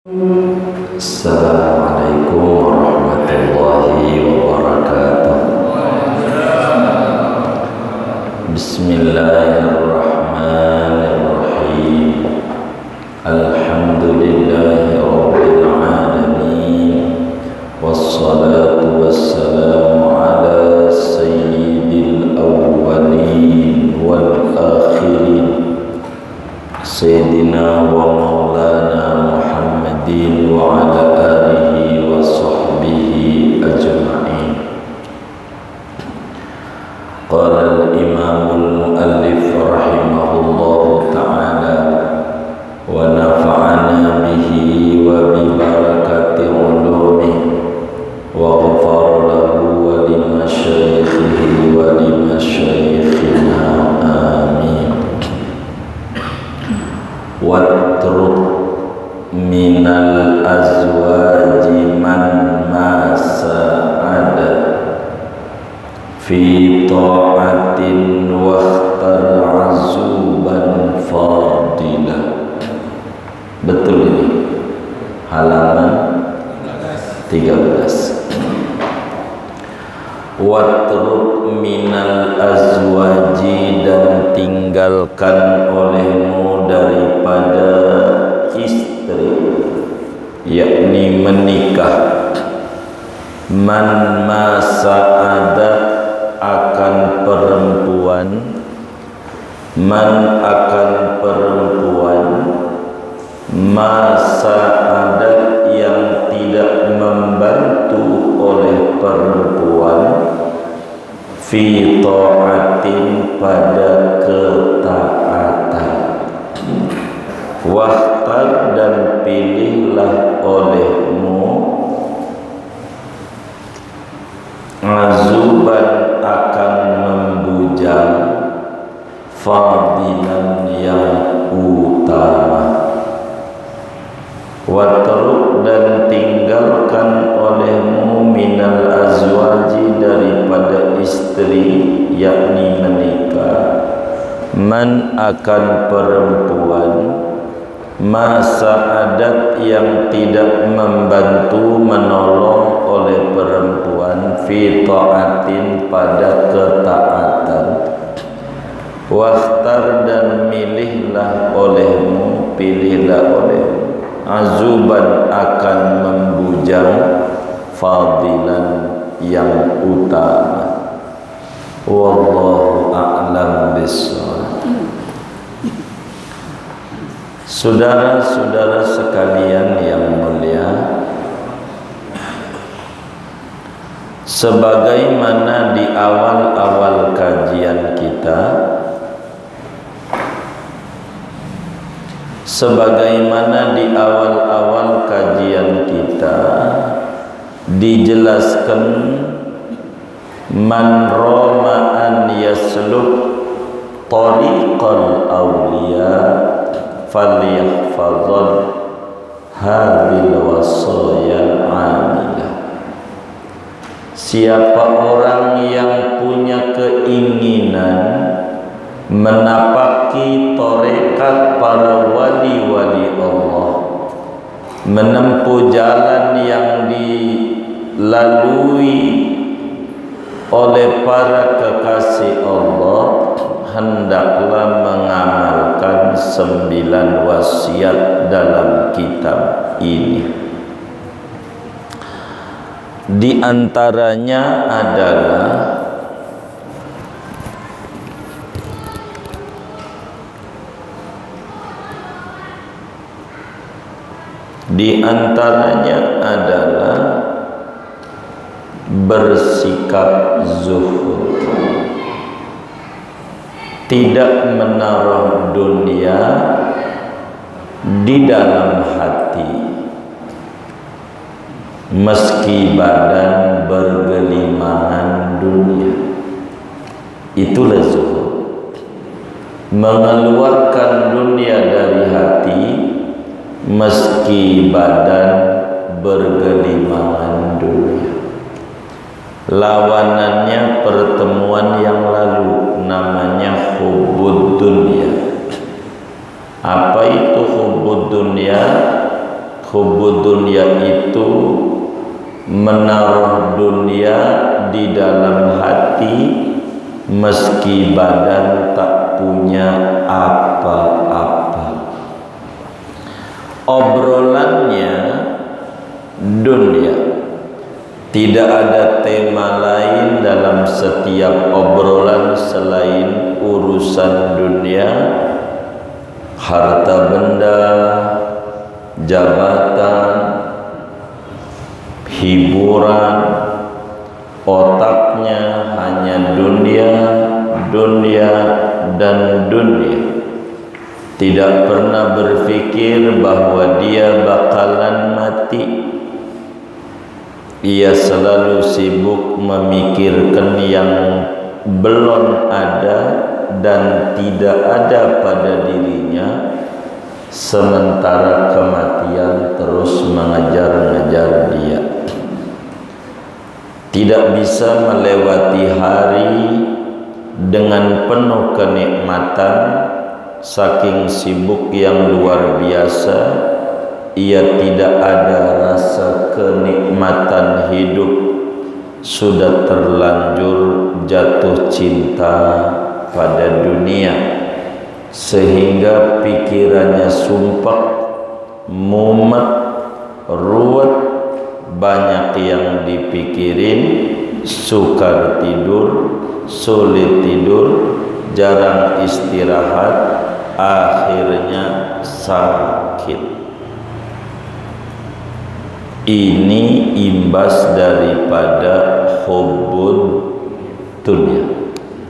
Assalamualaikum warahmatullahi wabarakatuh. Bismillahirrahmanirrahim. Alhamdulillahi rabbil alamin. Wassalatu wassalamu ala sayyidil awwalin wal akhirin, sayyidina wa maulana Muhammadin wa ala alihi wa sahbihi ajma'in. Qala al-imamul muallif rahimahullahu ta'ala wa nafa'ana bihi wa bi barakati ulumihi wa ghafara lahu wa li masyaikhihi wa li masyaikhina amin. Watruk minal azwaji man ma sa'ada fi ta'atin wa ikhtar azuban fadilah. Betul ini halaman 13. Watruk minal azwaji, dan tinggalkan olehmu daripada istri, yakni menikah, man masa'adat, akan perempuan, man akan perempuan, masa'adat yang tidak membantu oleh perempuan, fi ta'atin pada ketaatan, wahtar dan pilihlah olehmu, azuban akan membujang, fadilan yang utama. Watruk, dan tinggalkan olehmu, minal azwaji, daripada istri, yakni menikah, man akan perempuan, masa'adat yang tidak membantu menolong oleh perempuan, fi ta'atin pada ketaatan, wakhtar dan milihlah olehmu, pilihlah olehmu, azuban akan membujang, fadilan yang utama. Wallahu a'lam bishawab. Saudara-saudara sekalian yang mulia, sebagaimana di awal-awal kajian kita, dijelaskan man roma an yasluk tariqal awliya falyahfazan hadhil wasaya amilah. Siapa orang yang punya keinginan menapaki tarekat para wali-wali Allah, menempuh jalan yang dilalui oleh para kekasih Allah, hendaklah mengamalkan 9 wasiat dalam kitab ini. Di antaranya adalah bersikap zuhud, tidak menaruh dunia di dalam hati, meski badan bergelimangan dunia. Itulah zuhud, mengeluarkan dunia dari hati meski badan bergelimangan dunia. Lawanannya pertemuan yang lalu, namanya hubbud dunia. Apa itu hubbud dunia? Hubbud dunya itu menaruh dunia di dalam hati meski badan tak punya apa-apa. Obrolannya dunia. Tidak ada tema lain dalam setiap obrolan selain urusan dunia, harta benda, jabatan, hiburan. Otaknya hanya dunia, dunia, dan dunia. Tidak pernah berpikir bahwa dia bakalan mati. Ia selalu sibuk memikirkan yang belum ada dan tidak ada pada dirinya, sementara kematian terus mengejar-ngejar dia. Tidak bisa melewati hari dengan penuh kenikmatan, saking sibuk yang luar biasa. Ia tidak ada rasa kenikmatan hidup, sudah terlanjur jatuh cinta pada dunia, sehingga pikirannya sumpah, mumet, ruwet, banyak yang dipikirin, sukar tidur, sulit tidur, jarang istirahat, akhirnya sakit. Ini imbas daripada hubbud dunia.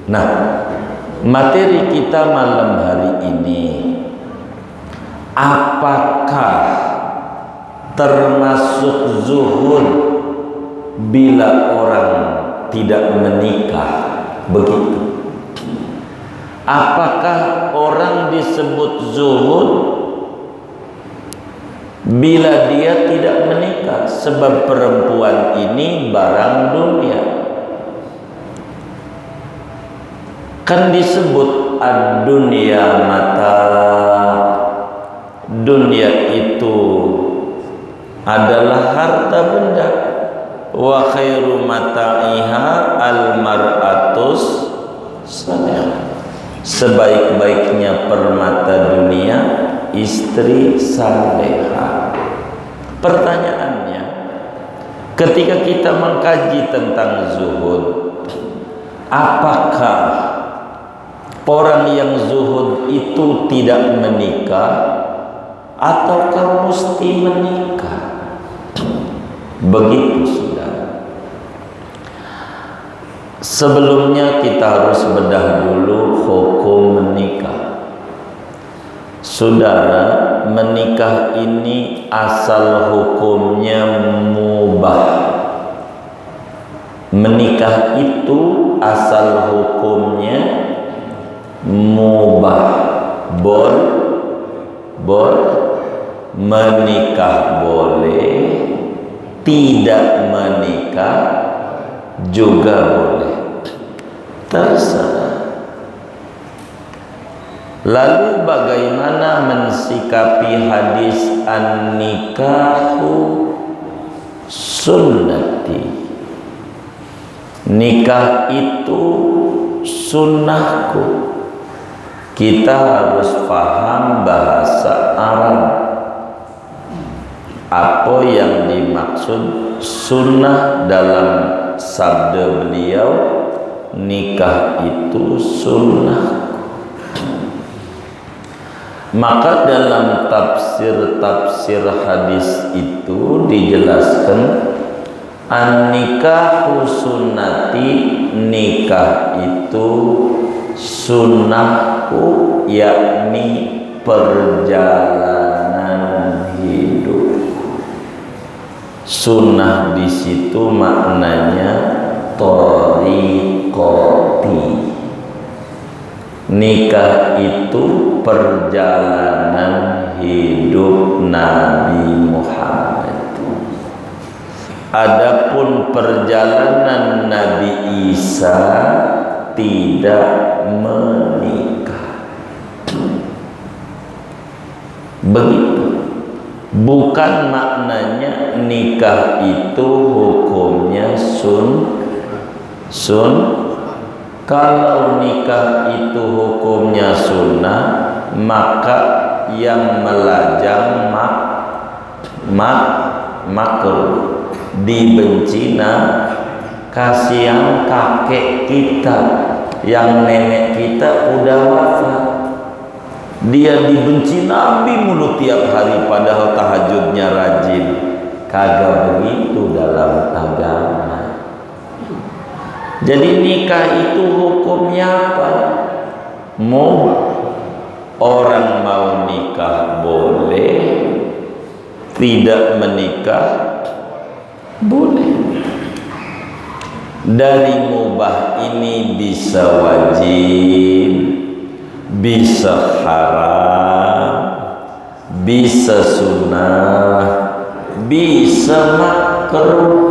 Nah, materi kita malam hari ini, apakah termasuk zuhud bila orang tidak menikah? Begitu. Apakah orang disebut zuhud bila dia tidak menikah? Sebab perempuan ini barang dunia. Kan disebut ad-dunya mata. Dunia itu adalah harta benda. Wa khairu mata'iha al-mar'atus salihah. Sebaik-baiknya permata dunia istri saleha. Pertanyaannya, ketika kita mengkaji tentang zuhud, apakah orang yang zuhud itu tidak menikah ataukah mesti menikah? Begitu sudah. Sebelumnya kita harus bedah dulu hukum menikah. Saudara, menikah ini asal hukumnya mubah. Menikah itu asal hukumnya mubah. Menikah boleh, tidak menikah juga boleh, terserah. Lalu bagaimana mensikapi hadis an-nikahu sunnati? Nikah itu sunnahku. Kita harus paham bahasa Arab. Apa yang dimaksud sunnah dalam sabda beliau, nikah itu sunnah. Maka dalam tafsir hadis itu dijelaskan, an-nikahu sunnati, nikah itu sunnahku, yakni perjalanan hidup. Sunnah di situ maknanya thariqati. Nikah itu perjalanan hidup Nabi Muhammad. Adapun perjalanan Nabi Isa tidak menikah. Begitu. Bukan maknanya nikah itu hukumnya sun. Kalau nikah itu hukumnya sunnah, maka yang melajang makruh, dibenci. Kasihan kakek kita, yang nenek kita udah wafat, dia dibenci Nabi mulu tiap hari, padahal tahajudnya rajin. Kagak begitu dalam agama. Jadi nikah itu hukumnya apa? Orang mau nikah boleh, tidak menikah boleh. Dari mubah ini bisa wajib, bisa haram, bisa sunnah, bisa makruh,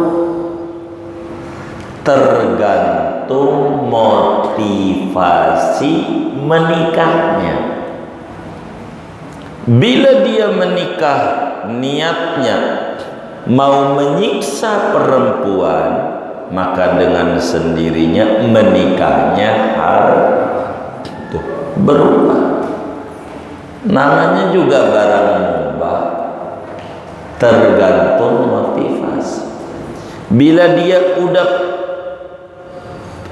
tergantung motivasi menikahnya. Bila dia menikah niatnya mau menyiksa perempuan, maka dengan sendirinya menikahnya harus berubah. Namanya juga barang mubah, tergantung motivasi. Bila dia udah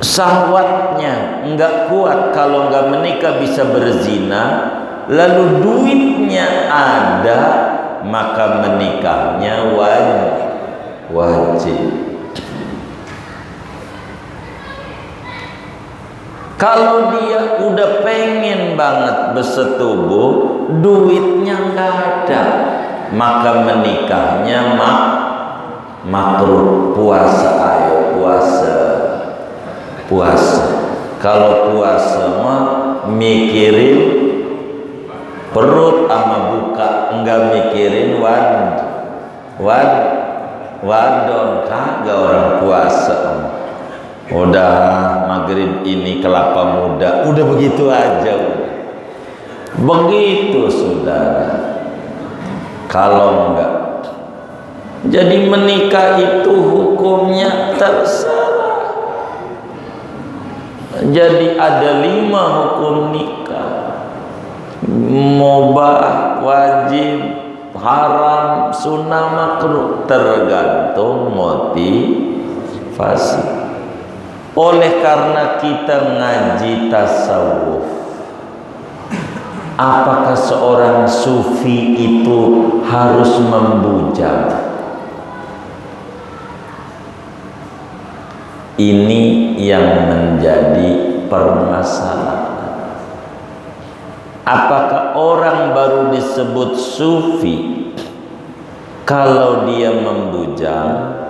syahwatnya enggak kuat, kalau enggak menikah bisa berzina, lalu duitnya ada, maka menikahnya wajib. Kalau dia udah pengen banget bersetubuh, duitnya nggak ada, maka menikahnya makruh. Puasa, ayo puasa. Kalau puasa mah mikirin perut sama buka, enggak mikirin wadon. Kagak orang puasa. Udah maghrib ini kelapa muda, udah begitu aja. Begitu saudara. Kalau enggak, jadi menikah itu hukumnya terserah. Jadi ada 5 hukum nikah: mubah, wajib, haram, sunnah, makruh, tergantung motivasi. Oleh karena kita ngaji tasawuf, apakah seorang sufi itu harus membujang? Ini yang menjadi permasalahan. Apakah orang baru disebut sufi kalau dia membujang?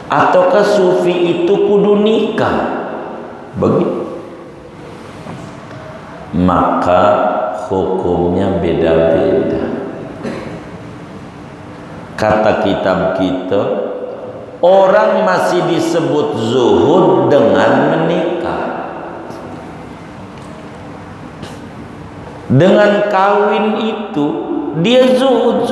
Ataukah sufi itu kudu nikah? Begitu. Maka hukumnya beda-beda. Kata kitab kita, orang masih disebut zuhud dengan menikah. Dengan kawin itu dia zuhud.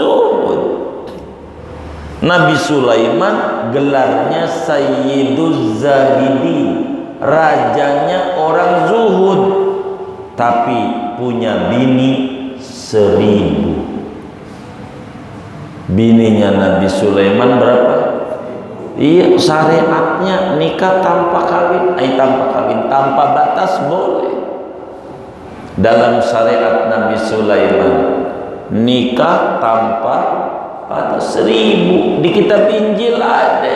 Nabi Sulaiman gelarnya Sayyiduz Zahidin, rajanya orang zuhud, tapi punya bini 1000. Bininya Nabi Sulaiman berapa? Iya, syariatnya nikah tanpa kawin, tanpa batas boleh. Dalam syariat Nabi Sulaiman, nikah tanpa batas 1000. Di kitab Injil ada,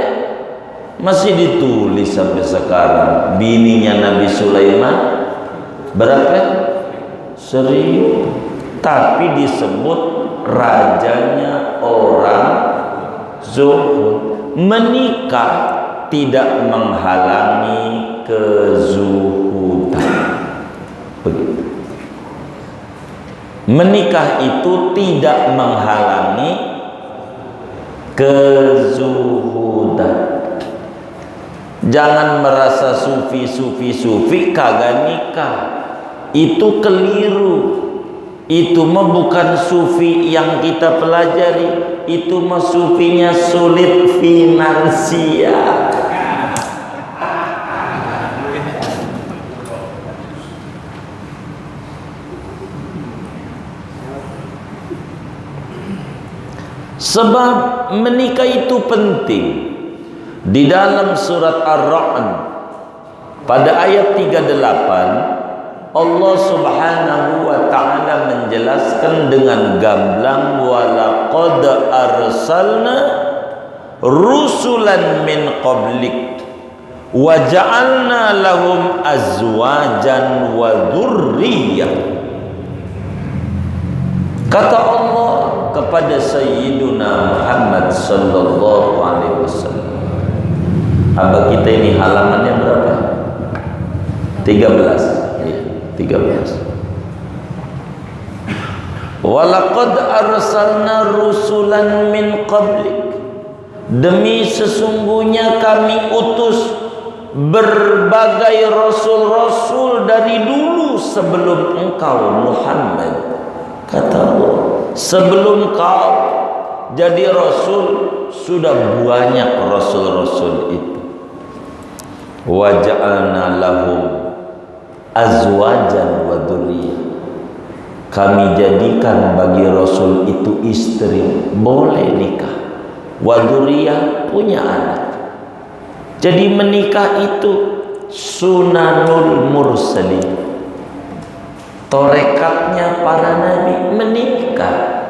masih ditulis sampai sekarang. Bininya Nabi Sulaiman berapa? 1000. Tapi disebut rajanya orang zuhud. Menikah tidak menghalangi kezuhudan. Begitu. Menikah itu tidak menghalangi kezuhudan. Jangan merasa sufi kagak nikah. Itu keliru. Itu mah bukan sufi yang kita pelajari, itu mah sufinya sulit finansial. Sebab menikah itu penting. Di dalam surat Ar-Ra'd pada ayat 38 Allah Subhanahu wa ta'ala menjelaskan dengan gamblang, walaqad arsalna rusulan min qablik wa ja'alna lahum azwajan wa dzurriyyah. Kata Allah kepada Sayyiduna Muhammad sallallahu alaihi wasallam. Abah kita ini halamannya berapa? 13. Iya, 13. Walaqad arsalna rusulan min qablik. Demi sesungguhnya kami utus berbagai rasul-rasul dari dulu sebelum engkau Muhammad. Kata Allah, sebelum kau jadi rasul sudah banyak rasul-rasul itu. Wa ja'alna lahum azwajan wa dzurriyyah. Kami jadikan bagi rasul itu istri, boleh nikah. Wa dzurriyyah, punya anak. Jadi menikah itu sunanul mursalin. Torekatnya para nabi menikah.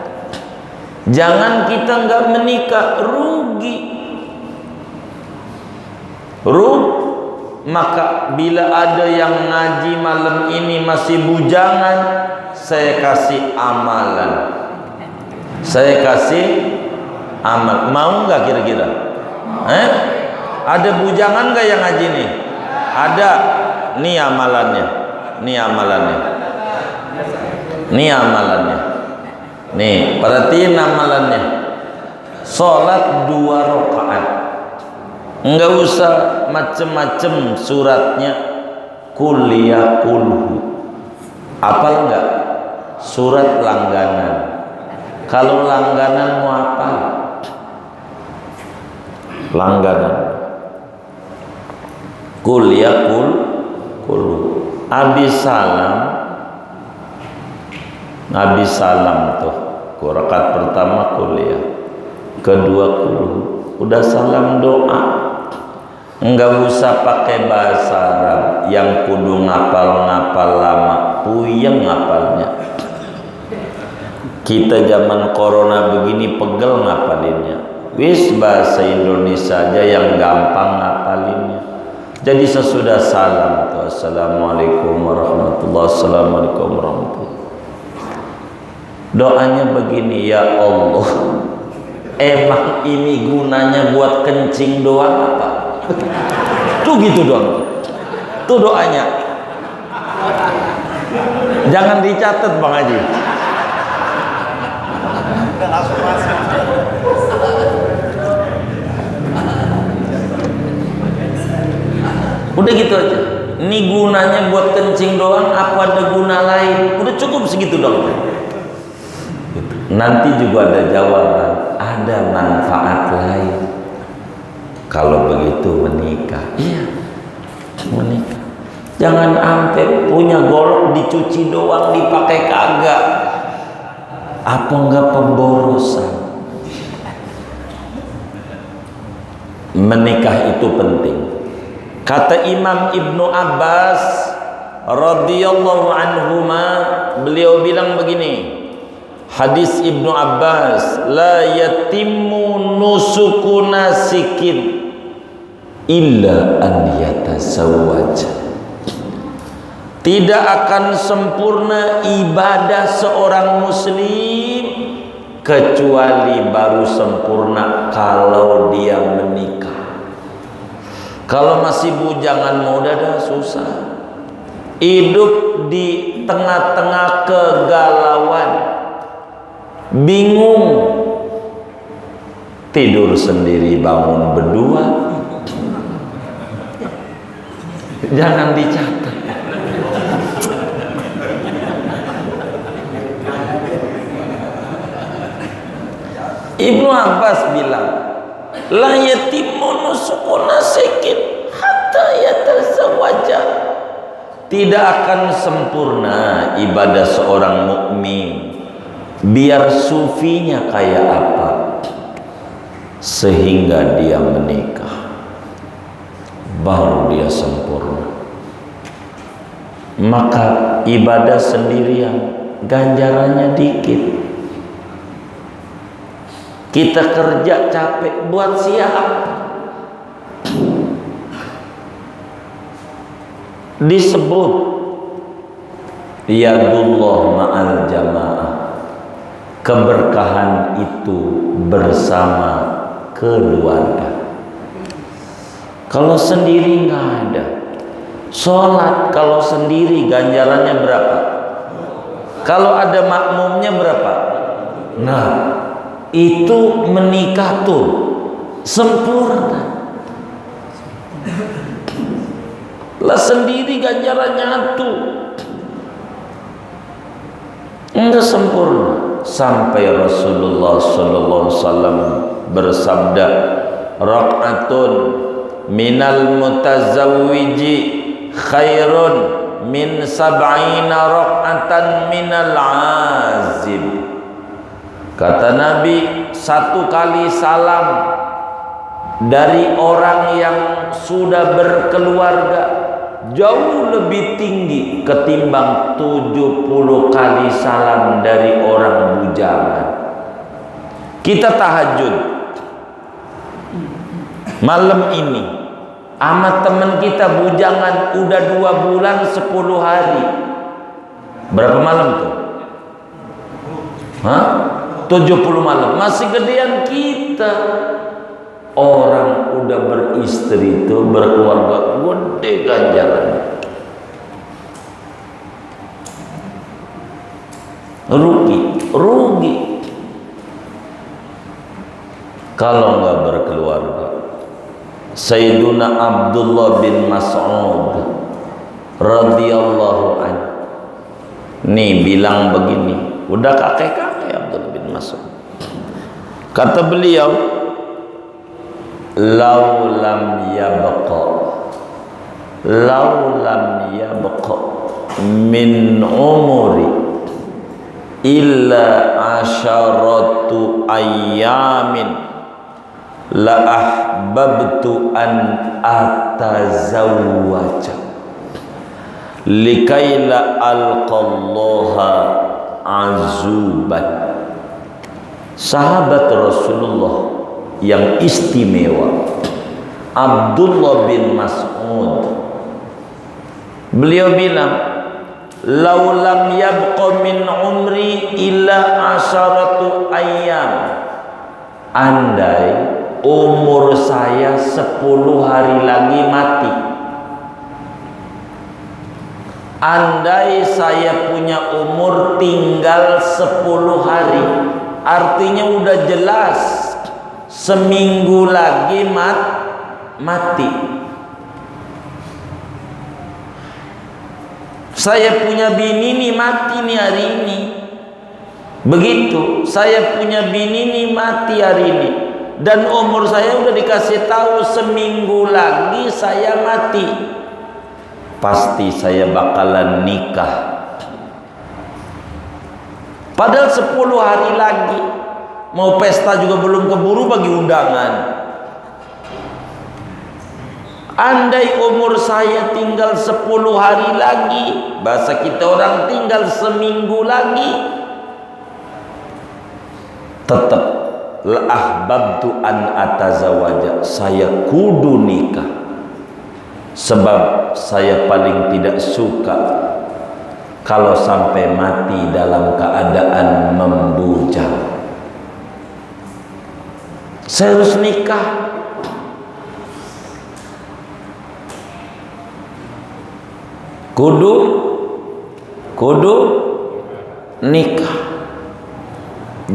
Jangan kita nggak menikah, rugi. Maka bila ada yang ngaji malam ini masih bujangan, saya kasih amalan. Saya kasih amal. Mau nggak kira-kira? Ada bujangan nggak yang ngaji nih? Ada. Nih amalannya. Nih amalannya. Nih amalannya. Nih, perhatiin amalannya. Salat 2 rakaat. Enggak usah macem-macem suratnya. Qul ya qulhu. Apal enggak? Surat langganan. Kalau langganan mau apa? Langganan. Qul ya qulhu. Habis salam. Nabi salam tuh, rakaat pertama kuliah, kedua udah salam doa, enggak usah pakai bahasa Arab yang kudu ngapal-ngapal lama, puyeng ngapalnya. Kita zaman corona begini pegel ngapalinnya, wis bahasa Indonesia aja yang gampang ngapalinnya. Jadi sesudah salam tuh, assalamualaikum warahmatullahi, assalamualaikum warahmatullahi. Doanya begini, ya Allah, emang ini gunanya buat kencing doang apa? Tuh gitu doang. Tuh doanya. Jangan dicatat Bang Haji. Udah gitu aja. Ini gunanya buat kencing doang apa ada guna lain? Udah cukup segitu dong. Nanti juga ada jawaban, ada manfaat lain. Kalau begitu menikah, iya, menikah. Jangan sampai punya golok dicuci doang dipakai kagak. Apa enggak pemborosan? Menikah itu penting. Kata Imam Ibnu Abbas radhiyallahu anhuma, beliau bilang begini. Hadis Ibnu Abbas, la yatimmu nusuku nasikin illa an yatasawwaj. Tidak akan sempurna ibadah seorang muslim kecuali baru sempurna kalau dia menikah. Kalau masih bujangan muda dah susah. Hidup di tengah-tengah kegalauan, bingung, tidur sendiri bangun berdua. Jangan dicatat. Ibnu Abbas bilang, la yatimmu nusuku nasikin hatta yatazawwaja. Tidak akan sempurna ibadah seorang mukmin biar sufinya kayak apa sehingga dia menikah, baru dia sempurna. Maka ibadah sendirian ganjarannya dikit. Kita kerja capek buat siapa? Disebut yadullah ma'al jamaah, keberkahan itu bersama keluarga. Kalau sendiri nggak ada. Sholat kalau sendiri ganjarannya berapa? Kalau ada makmumnya berapa? Nah, itu menikah tuh sempurna. Lah sendiri ganjarannya tuh enggak sempurna. Sampai Rasulullah sallallahu alaihi wasallam bersabda, raq'atun minal mutazawwiji khairun min sab'ina raq'atan minal azib. Kata Nabi, satu kali salam dari orang yang sudah berkeluarga jauh lebih tinggi ketimbang 70 kali salam dari orang bujangan. Kita tahajud malam ini sama teman kita bujangan udah 2 bulan 10 hari. Berapa malam tuh? Hah? 70 malam. Masih gedean kita. Orang udah beristri itu berkeluarga gede ganjarannya. Rugi kalau nggak berkeluarga. Sayyiduna Abdullah bin Mas'ud radhiyallahu anhu nih bilang begini, udah kakek-kakek Abdullah bin Mas'ud. Kata beliau, lau lam yabqa min umuri illa asyaratu ayyamin la ahbabtu an atazawwaja likaila alqallaha azuban. Sahabat Rasulullah yang istimewa Abdullah bin Mas'ud, beliau bilang, lau lam yabqa min umri illa asyaratu ayyam, andai umur saya 10 hari lagi mati, andai saya punya umur tinggal 10 hari, artinya udah jelas seminggu lagi mati. Saya punya bini nih mati nih hari ini. Begitu, saya punya bini nih mati hari ini. Dan umur saya udah dikasih tahu seminggu lagi saya mati. Pasti saya bakalan nikah. Padahal 10 hari lagi. Mau pesta juga belum keburu bagi undangan. Andai umur saya tinggal 10 hari lagi, bahasa kita orang tinggal seminggu lagi, tetap la ahbabtu an atazawaja, saya kudu nikah. Sebab saya paling tidak suka kalau sampai mati dalam keadaan membujang. Saya harus nikah. Kudu nikah.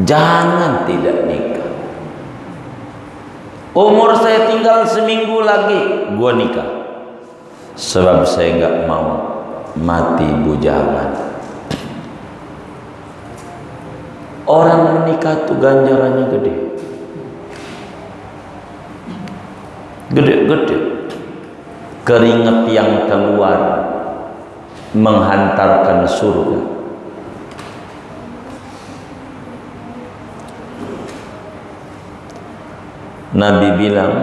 Jangan tidak nikah. Umur saya tinggal seminggu lagi, gua nikah. Sebab saya nggak mau mati bujangan. Orang menikah tuh ganjarannya gede. gede-gede. Keringat yang keluar menghantarkan surga. Nabi bilang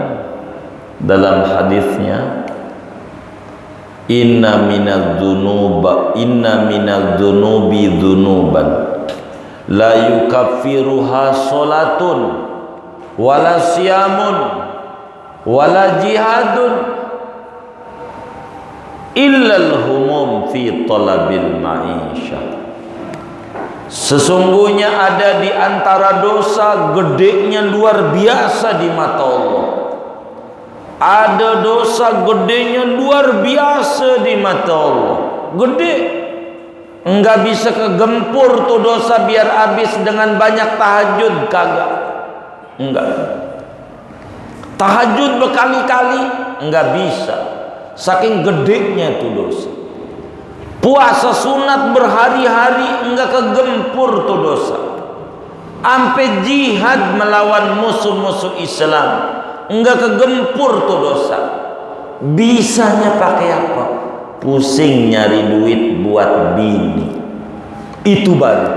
dalam hadisnya, inna minal dzunubi dzunuban la yukaffiruha sholatun wala siyamun wala jihadun illal humum fi talabil ma'isyah. Sesungguhnya ada di antara dosa gedenya luar biasa di mata Allah. Ada dosa gedenya luar biasa di mata Allah. Gede. Enggak bisa kegempur tuh dosa biar habis dengan banyak tahajud, kagak. Enggak. Tahajud berkali-kali enggak bisa. Saking gedenya itu dosa. Puasa sunat berhari-hari enggak kegempur tuh dosa. Ampe jihad melawan musuh-musuh Islam enggak kegempur tuh dosa. Bisanya pakai apa? Pusing nyari duit buat bini. Itu baru.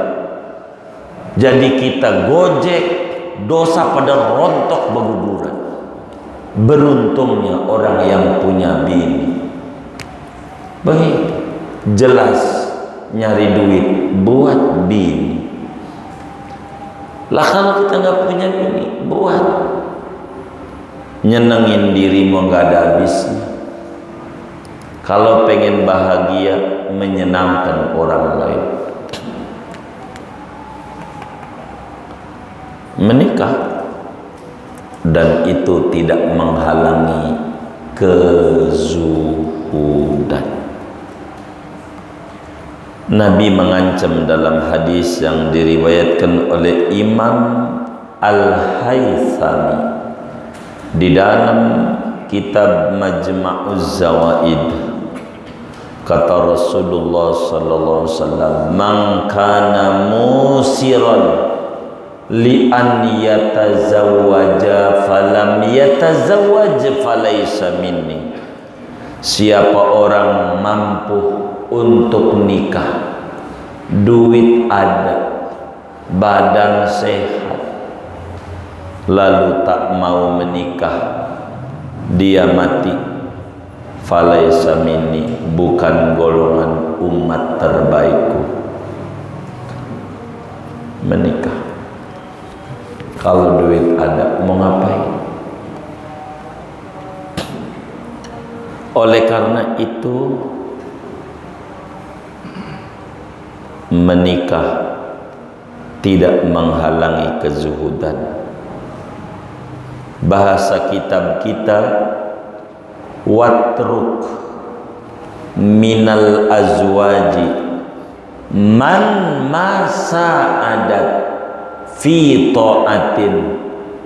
Jadi kita gojek, dosa pada rontok berguguran. Beruntungnya orang yang punya bini. Begitu. Jelas nyari duit buat bini. Lah kalau kita nggak punya bini, buat nyenengin diri mau nggak ada habisnya. Kalau pengen bahagia, menyenangkan orang lain, menikah, dan itu tidak menghalangi kezuhudan. Nabi mengancam dalam hadis yang diriwayatkan oleh Imam Al-Haythami di dalam kitab Majma'uz Zawaid, kata Rasulullah sallallahu alaihi wasallam, "Man kana musiran li an yatazawwaja falam yatazawwaj falaysa minni." Siapa orang mampu untuk nikah, duit ada, badan sehat, lalu tak mau menikah, dia mati, falaysa minni, bukan golongan umat terbaikku. Menikah, kalau duit ada mau ngapain? Oleh karena itu, menikah tidak menghalangi kezuhudan. Bahasa kitab kita, watruk minal azwaji man masa adat fi ta'atin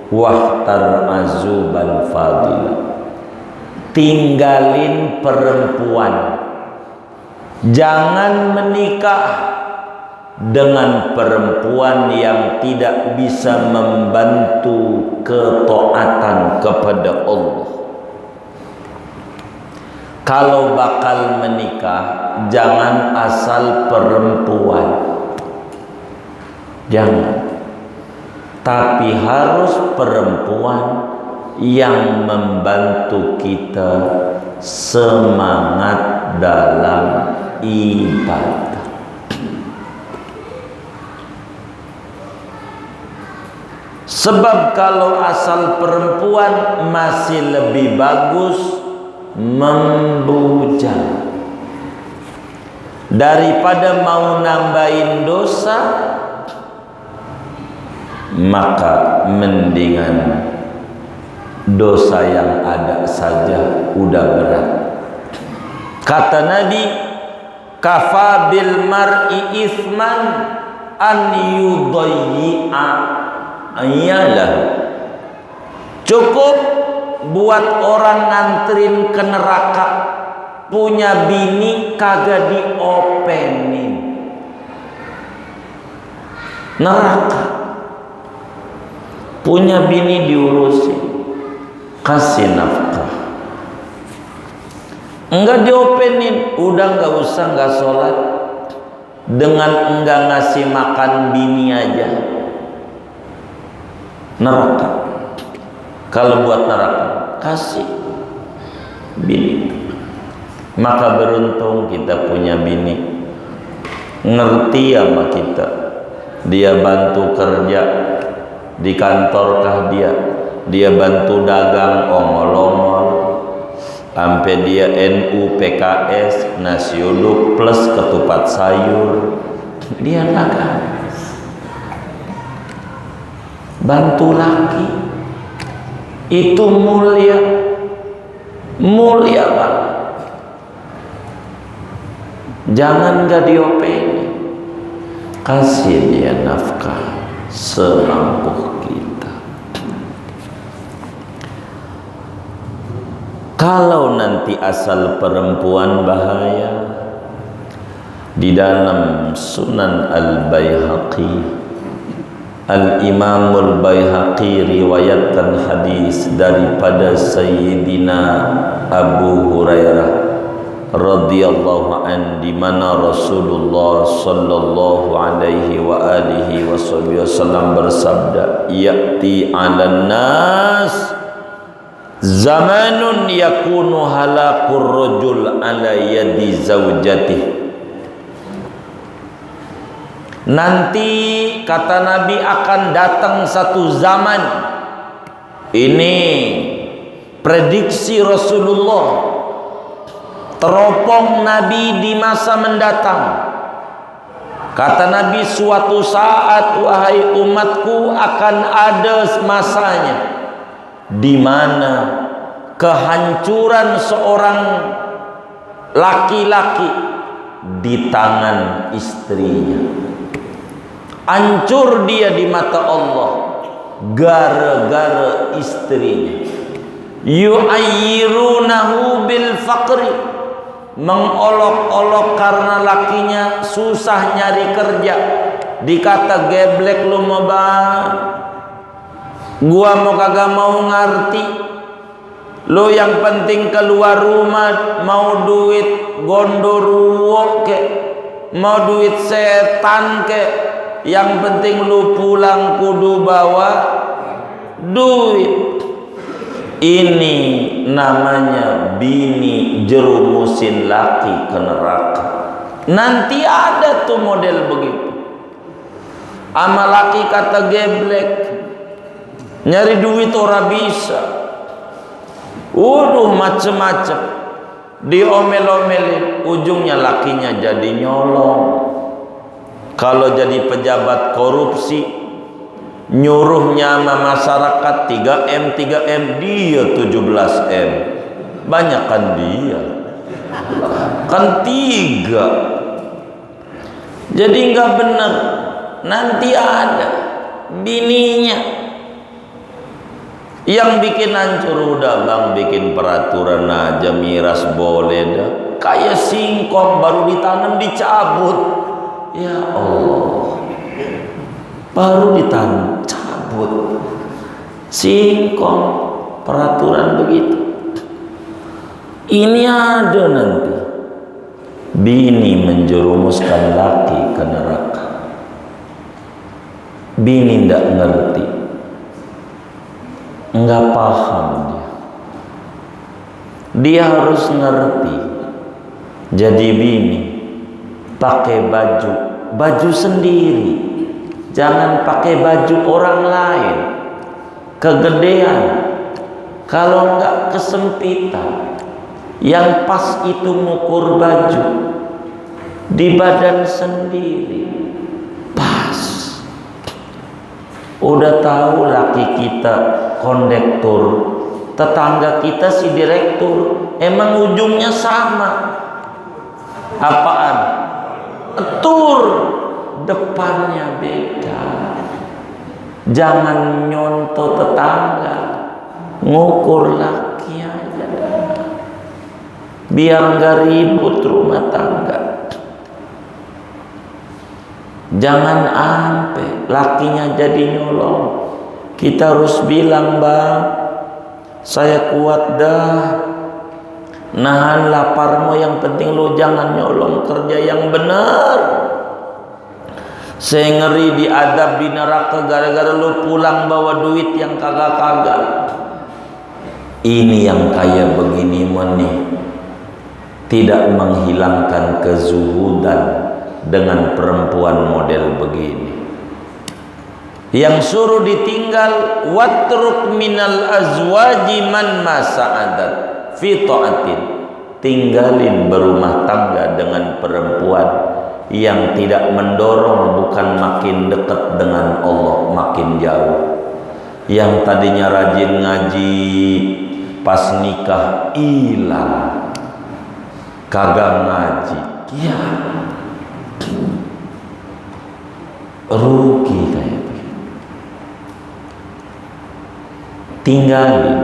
wahtar azuban fadilah. Tinggalin perempuan, jangan menikah dengan perempuan yang tidak bisa membantu ketaatan kepada Allah. Kalau bakal menikah, jangan asal perempuan, jangan, tapi harus perempuan yang membantu kita semangat dalam ibadah. Sebab kalau asal perempuan masih lebih bagus membujang daripada mau nambahin dosa, maka mendingan dosa yang ada saja udah berat. Kata Nabi, kafa bil mar'i ithman an yudayyi'a ayalah. Cukup buat orang nganterin ke neraka punya bini kagak diopenin. Neraka punya bini diurusin, kasih nafkah, Enggak diopenin, udah nggak usah, nggak sholat. Dengan enggak ngasih makan bini aja neraka. Kalau buat neraka, kasih bini. Maka beruntung kita punya bini ngerti sama kita. Dia bantu kerja di kantorkah dia bantu dagang ongol-ongol sampai dia NU PKS nasi uduk plus ketupat sayur, dia dagang, bantu laki. Itu mulia banget. Jangan gak diopeni, kasih dia nafkah semampu kita. Kalau nanti asal perempuan bahaya. Di dalam Sunan Al-Baihaqi, Al-Imam Al-Baihaqi riwayatkan hadis daripada Sayyidina Abu Hurairah radhiyallahu an, di mana Rasulullah sallallahu alaihi wa alihi wasallam bersabda, ya'ti 'alan nas zamanun yakunu halaqur rajul ala yadi zaujatih. Nanti kata Nabi akan datang satu zaman, ini prediksi Rasulullah, teropong Nabi di masa mendatang. Kata Nabi, suatu saat wahai umatku akan ada masanya di mana kehancuran seorang laki-laki di tangan istrinya. Hancur dia di mata Allah gara-gara istrinya. Yu'ayyirunahu bil faqri, mengolok-olok karena lakinya susah nyari kerja. Dikata geblek lu mau bang, gua mau kagak mau ngerti. Lo yang penting keluar rumah mau duit gondoruwo ke, mau duit setan ke, yang penting lu pulang kudu bawa duit. Ini namanya bini jerumusin laki ke neraka. Nanti ada tuh model begitu. Ama laki kata geblek, nyari duit ora bisa. Waduh, macem-macem diomel-omelin, ujungnya lakinya jadi nyolong. Kalau jadi pejabat korupsi, nyuruhnya sama masyarakat 3M, dia 17M. Banyak kan dia, kan 3. Jadi nggak benar. Nanti ada bininya yang bikin hancur. Udah bang, bikin peraturan aja, miras boleh dah. Kayak singkong baru ditanam dicabut. Ya Allah, baru ditanam cabut. Singkong, peraturan begitu. Ini ada nanti bini menjerumuskan laki ke neraka. Bini tidak ngerti, nggak paham dia harus ngerti. Jadi bini pakai baju sendiri, jangan pakai baju orang lain, kegedean. Kalau nggak kesempitan, yang pas itu ngukur baju di badan sendiri pas. Udah tahu laki kita kondektur, tetangga kita si direktur, emang ujungnya sama. Apaan? Tur, depannya beda. Jangan nyontoh tetangga, ngukur laki aja, biar nggak ribut rumah tangga. Jangan ampe lakinya jadi nyolong. Kita harus bilang, bang, saya kuat dah, Nahan laparmu, yang penting lu jangan nyolong, kerja yang benar. Saya ngeri diadab di neraka gara-gara lu pulang bawa duit yang kagak-kagak. Ini yang kaya begini nih tidak menghilangkan kezuhudan dengan perempuan model begini. Yang suruh ditinggal, watruk minal azwaji man masa'adat fi ta'atin. Tinggalin berumah tangga dengan perempuan yang tidak mendorong, bukan makin dekat dengan Allah, makin jauh. Yang tadinya rajin ngaji, pas nikah hilang, kagak ngaji, ya rugi kayak begitu. Tinggalin,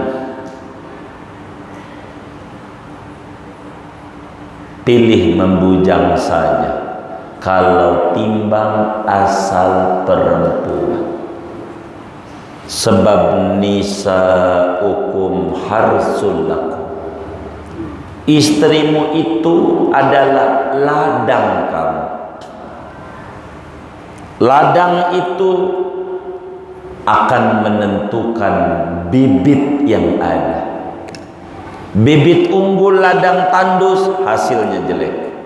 pilih membujang saja. Kalau timbang asal perempuan, sebab nisa'ukum harsul lakum. Istrimu itu adalah ladang kamu. Ladang itu akan menentukan bibit yang ada. Bibit unggul ladang tandus, hasilnya jelek.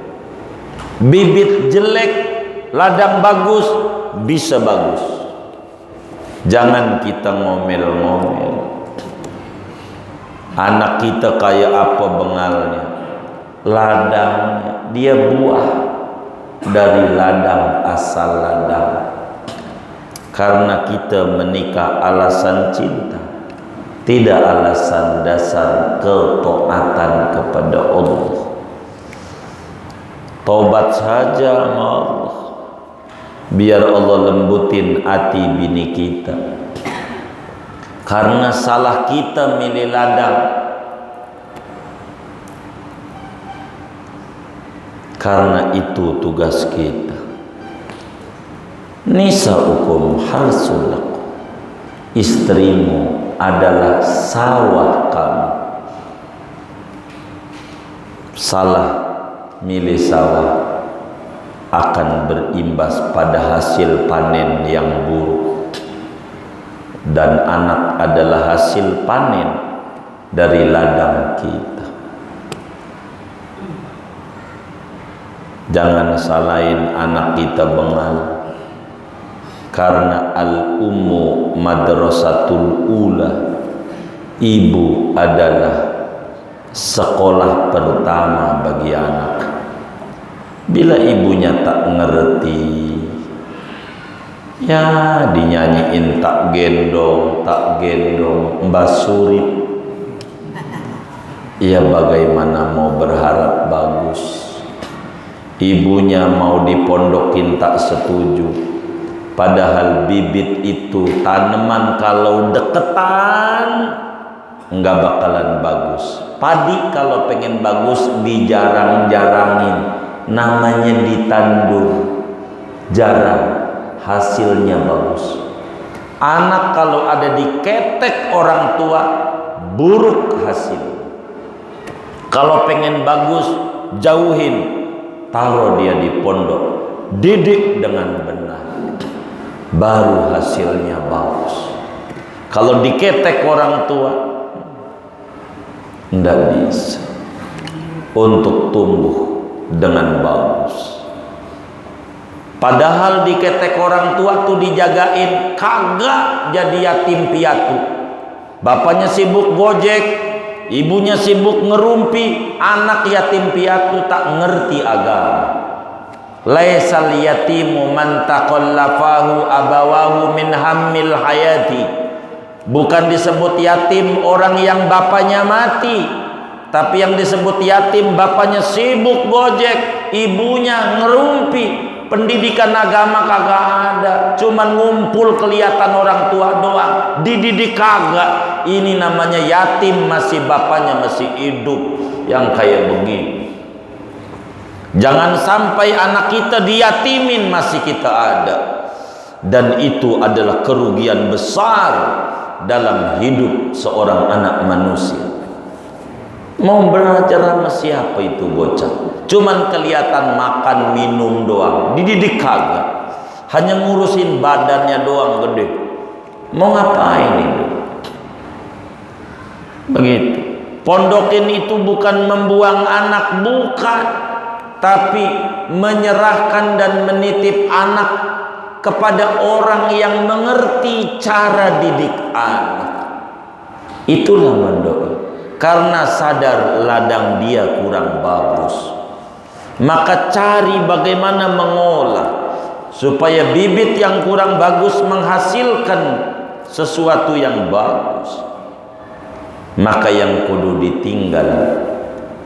Bibit jelek ladang bagus, bisa bagus. Jangan kita ngomel-ngomel. Anak kita kayak apa bengalnya? Ladangnya, dia buah dari ladang, asal ladang. Karena kita menikah alasan cinta, tidak alasan dasar ketaatan kepada Allah. Tobat saja sama Allah, biar Allah lembutin hati bini kita. Karena salah kita milih ladang. Karena itu tugas kita. Nisa'ukum harsul lakum. Istrimu adalah sawah kamu. Salah milih sawah akan berimbas pada hasil panen yang buruk. Dan anak adalah hasil panen dari ladang kita. Jangan salahin anak kita bengal. Karena al-ummu madrasatul ula. Ibu adalah sekolah pertama bagi anak. Bila ibunya tak ngerti, ya dinyanyiin tak gendong Mbak Suri. Ya bagaimana mau berharap bagus. Ibunya mau dipondokin tak setuju. Padahal bibit itu tanaman kalau deketan nggak bakalan bagus. Padi kalau pengen bagus dijarang-jarangin, namanya ditandur, jarang, hasilnya bagus. Anak kalau ada diketek orang tua, buruk hasil. Kalau pengen bagus, jauhin, taruh dia di pondok, didik dengan benar, baru hasilnya bagus. Kalau diketek orang tua, tidak bisa untuk tumbuh dengan bagus. Padahal diketek orang tua tuh dijagain, kagak jadi yatim piatu. Bapaknya sibuk gojek, ibunya sibuk ngerumpi, anak yatim piatu tak ngerti agama. Laisal yatimu man taqallafahu abawahu min hammil hayati. Bukan disebut yatim orang yang bapaknya mati, tapi yang disebut yatim bapaknya sibuk gojek, ibunya ngerumpi. Pendidikan agama kagak ada, cuman ngumpul kelihatan orang tua doang, dididik kagak. Ini namanya yatim, masih bapaknya masih hidup, yang kayak begini. Jangan sampai anak kita diyatimin masih kita ada. Dan itu adalah kerugian besar dalam hidup seorang anak manusia. Mau belajar sama siapa itu bocah? Cuman kelihatan makan minum doang, dididik kagak. Hanya ngurusin badannya doang gede. Mau ngapain itu? Begitu. Pondokin itu bukan membuang anak, bukan, tapi menyerahkan dan menitip anak kepada orang yang mengerti cara didik anak. Itulah mondokin. Karena sadar ladang dia kurang bagus, maka cari bagaimana mengolah supaya bibit yang kurang bagus menghasilkan sesuatu yang bagus. Maka yang kudu ditinggal,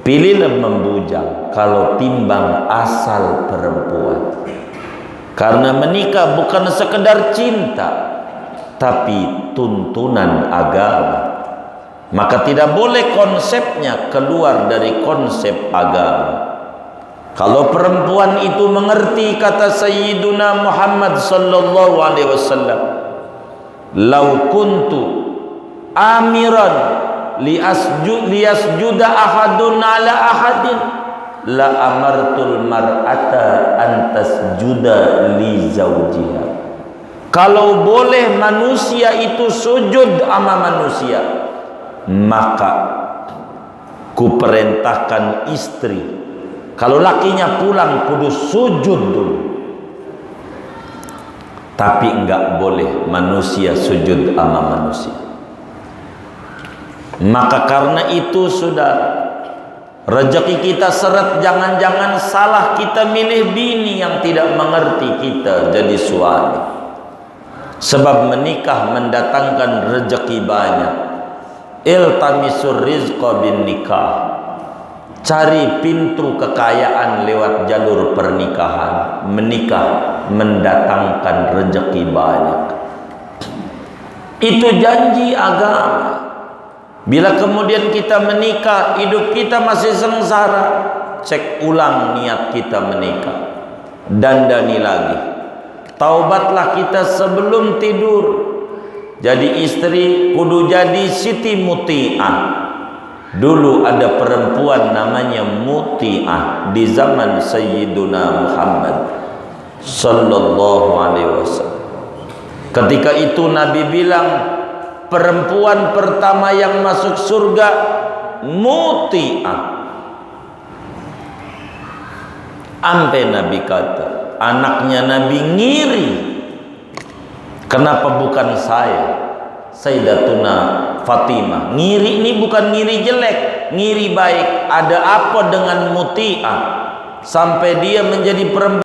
pilihlah membujang kalau timbang asal perempuan. Karena menikah bukan sekedar cinta, tapi tuntunan agama. Maka tidak boleh konsepnya keluar dari konsep agama. Kalau perempuan itu mengerti kata Sayyiduna Muhammad sallallahu alaihi wasallam, "Lau kuntu amiran liyasjuda ahadun ala ahadin la amartul mar'ata an tasjuda li zawjiha." Kalau boleh manusia itu sujud sama manusia, maka kuperintahkan istri kalau lakinya pulang kudu sujud dulu. Tapi enggak boleh manusia sujud sama manusia. Maka karena itu sudah rezeki kita seret, jangan-jangan salah kita milih bini yang tidak mengerti kita jadi suami. Sebab menikah mendatangkan rezeki banyak. Iltamisur rizqa bin nikah. Cari pintu kekayaan lewat jalur pernikahan. Menikah mendatangkan rezeki banyak. Itu janji agama. Bila kemudian kita menikah, hidup kita masih sengsara, cek ulang niat kita menikah. Dandani lagi. Taubatlah kita sebelum tidur. Jadi istri kudu jadi Siti Muti'ah. Dulu ada perempuan namanya Muti'ah di zaman Sayyiduna Muhammad sallallahu alaihi wasallam. Ketika itu Nabi bilang, perempuan pertama yang masuk surga Muti'ah. Ampe Nabi kata, anaknya Nabi ngiri. Kenapa bukan saya? Sayyidatuna Fatimah. Ngiri ini bukan ngiri jelek, ngiri baik. Ada apa dengan Muti'ah sampai dia menjadi perempuan